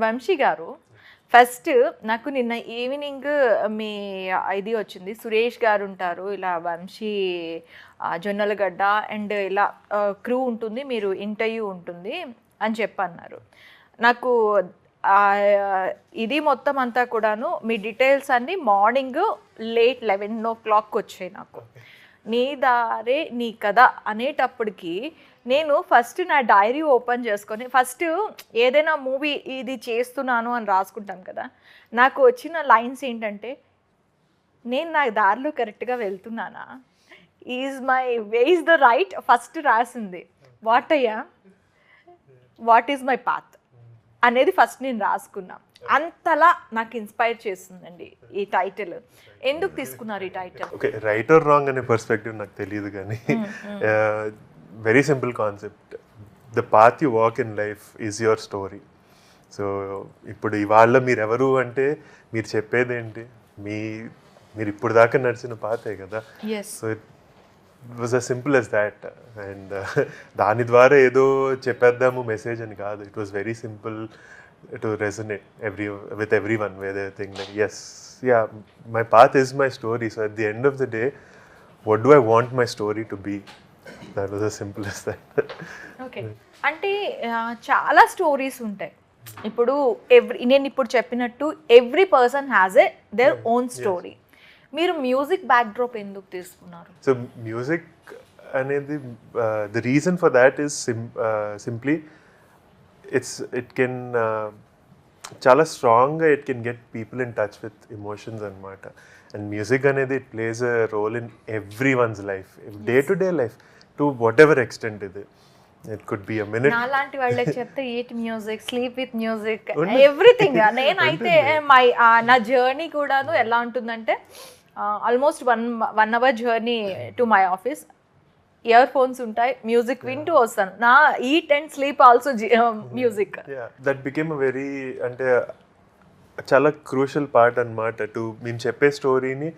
వంశీ గారు, ఫస్ట్ నాకు నిన్న ఈవినింగ్ మీ ఇది వచ్చింది, సురేష్ గారు ఉంటారు, ఇలా వంశీ జొన్నలగడ్డ అండ్ ఇలా క్రూ ఉంటుంది, మీరు ఇంటర్వ్యూ ఉంటుంది అని చెప్పన్నారు. నాకు ఇది మొత్తం అంతా కూడాను మీ డీటెయిల్స్ అన్నీ మార్నింగ్ లేట్ 11 o'clock వచ్చాయి నాకు. నీ దారే నీ కథ అనేటప్పటికి నేను ఫస్ట్ నా డైరీ ఓపెన్ చేసుకొని ఫస్ట్ ఏదైనా మూవీ ఇది చేస్తున్నాను అని రాసుకుంటాను కదా, నాకు వచ్చిన లైన్స్ ఏంటంటే, నేను నా దారిలో కరెక్ట్గా వెళ్తున్నానా, way is the right first రాసింది, వాట్ ఈజ్ మై పాత్ అనేది ఫస్ట్ నేను రాసుకున్నా. అంతలా నాకు ఇన్స్పైర్ చేస్తుందండి ఈ టైటిల్. ఎందుకు తీసుకున్నారు ఈ title? Okay, right are wrong అనే పర్స్పెక్టివ్ నాకు తెలియదు, కానీ very simple concept. The path you walk in life is your story. So ఇప్పుడు ఇవాళ మీరు ఎవరు అంటే మీరు చెప్పేది ఏంటి, మీరు ఇప్పుడు దాకా నడిచిన పాతే కదా. So it was as simple as that. And దాని ద్వారా ఏదో చెప్పేద్దాము మెసేజ్ అని కాదు. It was very simple to resonate with everyone, where they think like, yes, yeah, my path is my story. So at the end of the day, what do I want my story to be? That was as simple as that. Okay. అంటే చాలా stories ఉంటాయి. ఇప్పుడు నేను ఇప్పుడు చెప్పినట్టు every person has their own story. మీరు music back drop ఎందుకు తీసుకున్నారు? సో మ్యూజిక్ అనేది the reason for that is simply it can చాలా స్ట్రాంగ్గా it can get people in touch with emotions అనమాట. అండ్ మ్యూజిక్ అనేది it plays a role in everyone's life, day to day life, to whatever extent ఇది. It could be a minute. నాలాంటి వాళ్ళకి చెప్తే eat music, sleep with music, everything. నేనైతే నా journey కూడాను ఎలా ఉంటుందంటే, almost 1 hour journey to my office, earphones ఉంటాయి, మ్యూజిక్ వింటూ వస్తాను. నా eat and sleep also music. That became a very, అంటే చాలా క్రూషియల్ పార్ట్ అనమాట. మేము చెప్పే స్టోరీని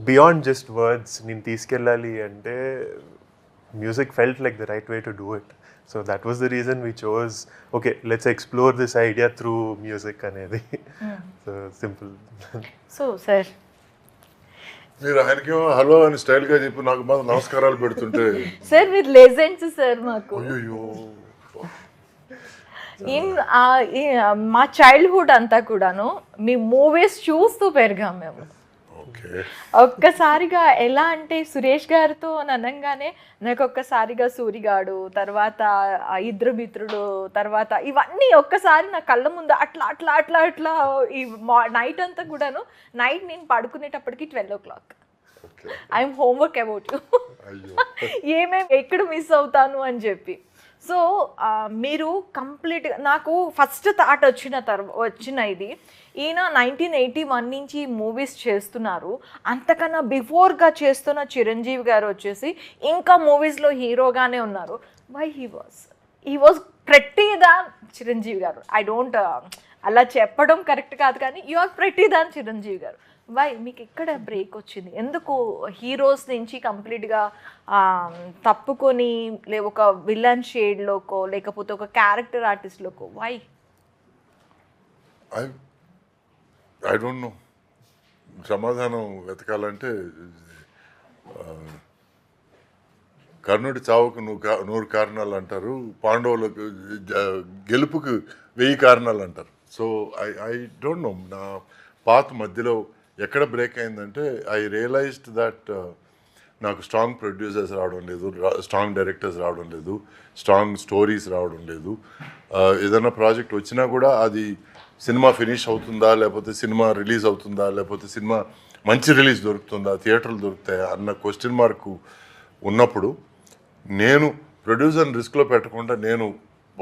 బియాండ్ జస్ట్ వర్డ్స్ నేను తీసుకెళ్ళాలి అంటే music felt like the right way to do it. So that was the reason we chose, okay let's explore this idea through music అనేది. So simple. సో సార్, మీరు ఆయనకేమో హలో అని స్టైల్గా చెప్పి నాకు మాత్రం నమస్కారాలు పెడుతుంటే, సార్ మీరు లెజెండ్స్ సార్ మాకు. అయ్యో, మా చైల్డ్హుడ్ అంతా కూడాను మీ మూవీస్ చూస్తూ పెరిగాం మేము. ఒక్కసారిగా ఎలా అంటే సురేష్ గారితో అనగానే నాకు ఒక్కసారిగా సూరిగాడు, తర్వాత ఇద్దరు మిత్రుడు, తర్వాత ఇవన్నీ ఒక్కసారి నా కళ్ళ ముందు అట్లా అట్లా అట్లా అట్లా ఈ నైట్ అంతా కూడాను. నైట్ నేను పడుకునేటప్పటికి 12 o'clock. I'm homework about you, ఏమేమి ఎక్కడ మిస్ అవుతాను అని చెప్పి. సో మీరు కంప్లీట్గా నాకు ఫస్ట్ థాట్ వచ్చిన ఇది, ఈయన 1981 నుంచి మూవీస్ చేస్తున్నారు. అంతకన్నా బిఫోర్గా చేస్తున్న చిరంజీవి గారు వచ్చేసి ఇంకా మూవీస్లో హీరోగానే ఉన్నారు. వై హీ వాజ్ ప్రెట్టీ దాన్ చిరంజీవి గారు. ఐ డోంట్ అలా చెప్పడం కరెక్ట్ కాదు, కానీ యు ఆర్ ప్రెట్టీ దాన్ చిరంజీవి గారు. వై మీకు ఎక్కడ బ్రేక్ వచ్చింది? ఎందుకు హీరోస్ నుంచి కంప్లీట్గా తప్పుకొని ఒక విలన్ షేడ్లోకో లేకపోతే ఒక క్యారెక్టర్ ఆర్టిస్ట్లోకో? వై? I don't know. సమాధానం వెతకాలంటే కర్ణుడి చావుకు 100 కారణాలు అంటారు, పాండవులకు గెలుపుకు 1000 కారణాలు అంటారు. So I don't no. నా పాత్ మధ్యలో ఎక్కడ బ్రేక్ అయిందంటే, ఐ రియలైజ్డ్ దట్ నాకు స్ట్రాంగ్ ప్రొడ్యూసర్స్ రావడం లేదు, స్ట్రాంగ్ డైరెక్టర్స్ రావడం లేదు, స్ట్రాంగ్ స్టోరీస్ రావడం లేదు. ఏదైనా ప్రాజెక్ట్ వచ్చినా కూడా అది సినిమా ఫినిష్ అవుతుందా, లేకపోతే సినిమా రిలీజ్ అవుతుందా, లేకపోతే సినిమా మంచి రిలీజ్ దొరుకుతుందా, థియేటర్లు దొరుకుతాయా అన్న క్వశ్చన్ మార్క్ ఉన్నప్పుడు నేను ప్రొడ్యూసర్ని రిస్క్లో పెట్టకుండా నేను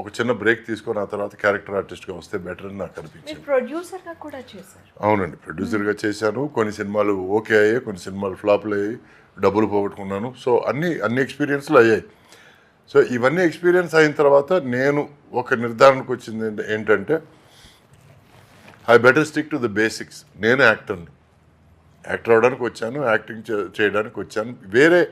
ఒక చిన్న బ్రేక్ తీసుకొని ఆ తర్వాత క్యారెక్టర్ ఆర్టిస్ట్గా వస్తే బెటర్ అని నాకు అనిపించింది. ప్రొడ్యూసర్గా కూడా చేశారు? అవునండి, ప్రొడ్యూసర్గా చేశాను. కొన్ని సినిమాలు ఓకే అయ్యాయి, కొన్ని సినిమాలు ఫ్లాప్లు అయ్యాయి, డబ్బులు పోగొట్టుకున్నాను. సో అన్ని ఎక్స్పీరియన్స్లు అయ్యాయి. సో ఇవన్నీ ఎక్స్పీరియన్స్ అయిన తర్వాత నేను ఒక నిర్ధారణకు వచ్చింది ఏంటంటే, I better stick to the basics. నేను యాక్టర్ అవడానికి వచ్చాను, యాక్టింగ్ చేయడానికి వచ్చాను. వేరే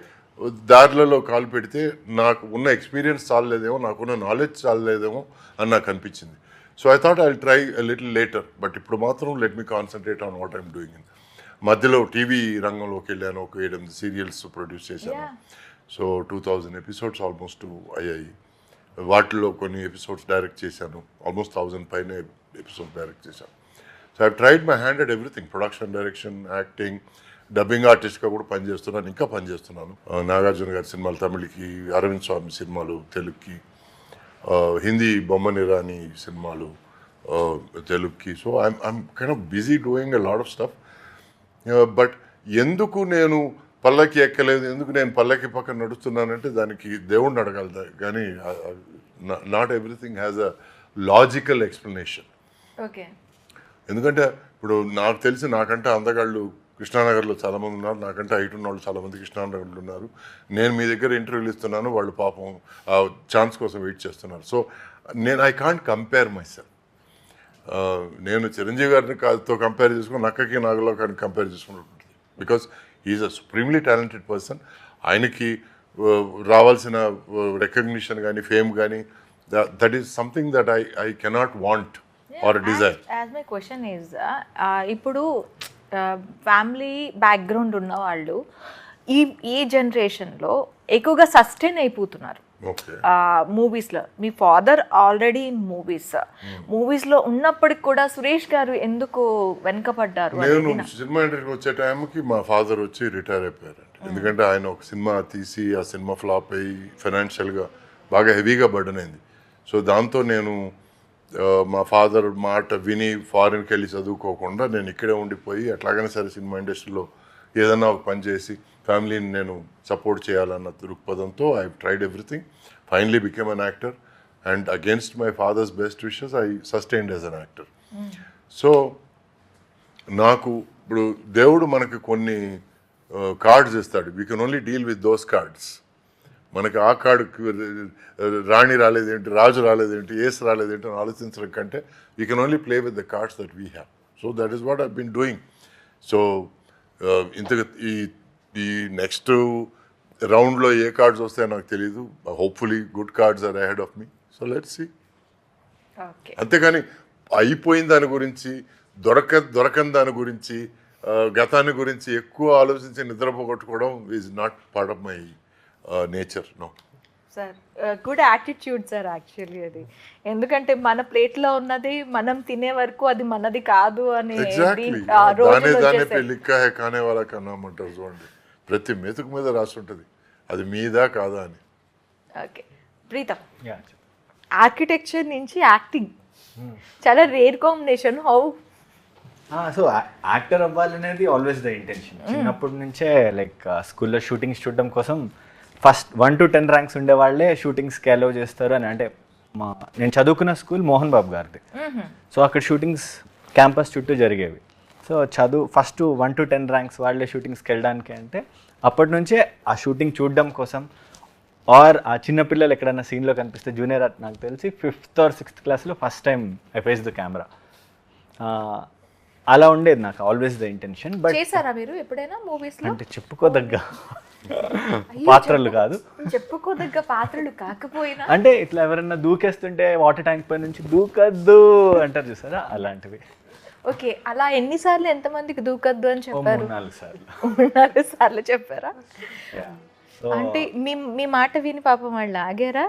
దారులలో కాలు పెడితే నాకు ఉన్న ఎక్స్పీరియన్స్ చాలలేదేమో, నాకున్న నాలెడ్జ్ చాలలేదేమో అని నాకు అనిపించింది. So I thought I try little later, but ఇప్పుడు మాత్రం let me concentrate on what I'm doing. మధ్యలో టీవీ రంగంలోకి వెళ్ళాను, ఒక 7-8 సీరియల్స్ ప్రొడ్యూస్ చేశాను. సో 2000 ఎపిసోడ్స్ ఆల్మోస్ట్ అయ్యాయి. వాటిలో కొన్ని ఎపిసోడ్స్ డైరెక్ట్ చేశాను, ఆల్మోస్ట్ 1000 పైన ఎపిసోడ్స్ డైరెక్ట్ చేశాను. So I tried my hand at everything, production, direction, acting, dubbing ఆర్టిస్ట్గా కూడా పనిచేస్తున్నాను, ఇంకా పనిచేస్తున్నాను. నాగార్జున గారి సినిమాలు తమిళకి, అరవింద్ స్వామి సినిమాలు తెలుగుకి, హిందీ బొమ్మని రాని సినిమాలు తెలుగుకి. So I'm kind of busy doing a lot of stuff. But ఎందుకు నేను పల్లకి ఎక్కలేదు, ఎందుకు నేను పల్లకి పక్కన నడుస్తున్నానంటే దానికి దేవుడిని అడగాలి, కానీ not everything has a logical explanation. Okay. ఎందుకంటే ఇప్పుడు నాకు తెలిసి నాకంటే అందగాళ్ళు కృష్ణానగర్లో చాలామంది ఉన్నారు, నాకంటే హైట్ ఉన్న వాళ్ళు చాలామంది కృష్ణానగర్లో ఉన్నారు. నేను మీ దగ్గర ఇంటర్వ్యూలు ఇస్తున్నాను, వాళ్ళు పాపం ఆ ఛాన్స్ కోసం వెయిట్ చేస్తున్నారు. So I can't compare myself. నేను చిరంజీవి గారిని తో కంపేర్ చేసుకుని నక్కకి నాగలో కానీ కంపేర్ చేసుకుంటుంటుంది, because is a supremely talented person. ఆయనకి రావాల్సిన రికగ్నిషన్ కానీ ఫేమ్ కానీ that is something that I cannot want or desire. As my question is, ఇప్పుడు ఫ్యామిలీ బ్యాక్గ్రౌండ్ ఉన్న వాళ్ళు ఈ జనరేషన్లో ఎక్కువగా సస్టైన్ అయిపోతున్నారు మూవీస్లో. మీ ఫాదర్ ఆల్రెడీ ఇన్ మూవీస్లో ఉన్నప్పటికి కూడా సురేష్ గారు ఎందుకు వెనకపడ్డారు? నేను సినిమా ఇండస్ట్రీకి వచ్చే టైంకి మా ఫాదర్ వచ్చి రిటైర్ అయిపోయారండి. ఎందుకంటే ఆయన ఒక సినిమా తీసి ఆ సినిమా ఫ్లాప్ అయ్యి ఫైనాన్షియల్గా బాగా హెవీగా బర్డెన్ అయింది. సో దాంతో నేను మా ఫాదర్ మాట విని ఫారిన్కి వెళ్ళి చదువుకోకుండా నేను ఇక్కడే ఉండిపోయి ఎట్లాగైనా సరే సినిమా ఇండస్ట్రీలో ఏదైనా ఒక పని చేసి ఫ్యామిలీని నేను సపోర్ట్ చేయాలన్న దృక్పథంతో I tried everything, finally became an actor, and against my father's best wishes I sustained as an actor. So నాకు ఇప్పుడు దేవుడు మనకి కొన్ని కార్డ్స్ ఇస్తాడు, we can only deal with those cards. మనకి ఆ కార్డుకి రాణి రాలేదేంటి, రాజు రాలేదేంటి, ఏస్ రాలేదేంటి అని ఆలోచించడం కంటే we can only play with the cards that we have. So that is what I been doing. So ఇంతగా ఈ నెక్స్ట్ రౌండ్లో ఏ కార్డ్స్ వస్తాయో నాకు తెలీదు. Hopefully good cards are ahead of me. So let's see. అంతేగాని అయిపోయిన దాని గురించి, దొరకని దాని గురించి, గతాన్ని గురించి ఎక్కువ ఆలోచించి నిద్రపోగొట్టుకోవడం is not part of my nature. No sir, good attitude sir actually అది. ఎందుకంటే మన ప్లేట్లో ఉన్నది మనం తినే వరకు అది మనది కాదు అని లిక్కా హే కానే వాళ్ళ కన్నామంటారు చూడండి. ప్రతి మెతుకు మీద రాసి ఉంటుంది అది మీదా కాదా అని. ఓకే ప్రీతం, ఆర్కిటెక్చర్ నుంచి యాక్టింగ్ చాలా rare combination. How? So actor అవ్వాలనేది ఆల్వేస్ ద ఇంటెన్షన్. చిన్నప్పటి నుంచే లైక్ స్కూల్లో షూటింగ్స్ చూడడం కోసం ఫస్ట్ 1 to 10 ర్యాంక్స్ ఉండేవాళ్ళే షూటింగ్స్కి అలౌ చేస్తారు అని. అంటే నేను చదువుకున్న స్కూల్ మోహన్ బాబు గారిది. సో అక్కడ షూటింగ్స్ క్యాంపస్ చుట్టూ జరిగేవి. సో ఫస్ట్ 1 to 10 ర్యాంక్స్ వాళ్ళే షూటింగ్స్కి వెళ్ళడానికి. అంటే అప్పటి నుంచే ఆ షూటింగ్ చూడడం కోసం, ఆర్ ఆ చిన్నపిల్లలు ఎక్కడైనా సీన్లో కనిపిస్తే జూనియర్ ఆర్ట్ నాకు తెలిసి 5th or 6th క్లాస్లో first time I face the camera. అలా ఉండేది నాకు ఆల్వేస్ ద ఇంటెన్షన్. బట్ చేశారా మీరు ఎప్పుడైనా మూవీస్లో? అంటే చెప్పుకోదగ్గ పాత్రలు కాదు, చెప్పుకోదగ్గ పాత్రలు కాకపోయినా అంటే ఇట్లా ఎవరైనా దూకేస్తుంటే వాటర్ ట్యాంక్ పై నుంచి దూకద్దు అంటారు చూసారా, అలాంటివి. ఓకే, అలా ఎన్నిసార్లు ఎంతమందికి దూకద్దు అని చెప్పారు? 3-4 సార్లు చెప్పారా? అంటే మీ మాట విని పాపం వాళ్ళు ఆగారా,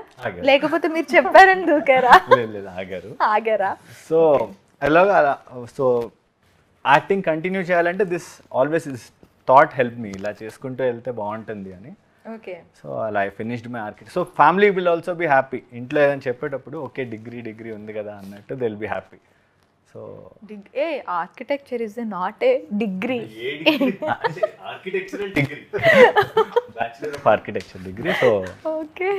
లేకపోతే మీరు చెప్పారని దూకారా? లేదు, ఆగారా? సో ఎలాగా సో యాక్టింగ్ కంటిన్యూ చేయాలంటే this always is thought help me, ఇలా చేసుకుంటూ వెళ్తే బాగుంటుంది అని. ఓకే. సో అలా I finished my architect. So family will also be happy. ఇంట్లో ఏదైనా చెప్పేటప్పుడు ఓకే డిగ్రీ ఉంది కదా అన్నట్టు they will be happy. So architecture is not a degree, architectural degree, bachelor of architecture degree. So okay.